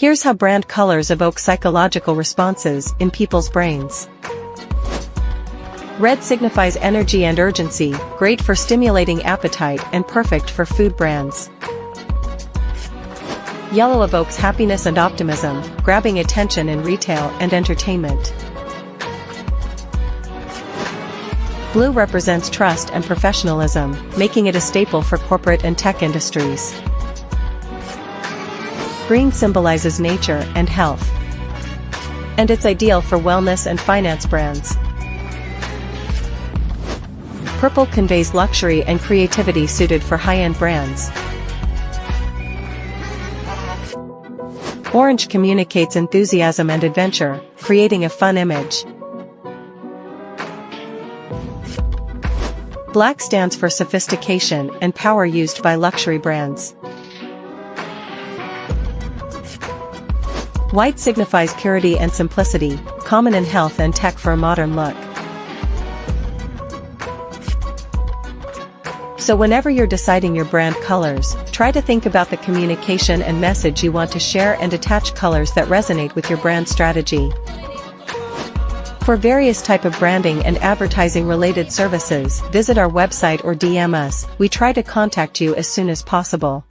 Here's how brand colors evoke psychological responses in people's brains. Red signifies energy and urgency, great for stimulating appetite and perfect for food brands. Yellow evokes happiness and optimism, grabbing attention in retail and entertainment. Blue represents trust and professionalism, making it a staple for corporate and tech industries. Green symbolizes nature and health, and it's ideal for wellness and finance brands. Purple conveys luxury and creativity, suited for high-end brands. Orange communicates enthusiasm and adventure, creating a fun image. Black stands for sophistication and power, used by luxury brands. White signifies purity and simplicity, common in health and tech for a modern look. So whenever you're deciding your brand colors, try to think about the communication and message you want to share and attach colors that resonate with your brand strategy. For various type of branding and advertising related services, visit our website or DM us. We try to contact you as soon as possible.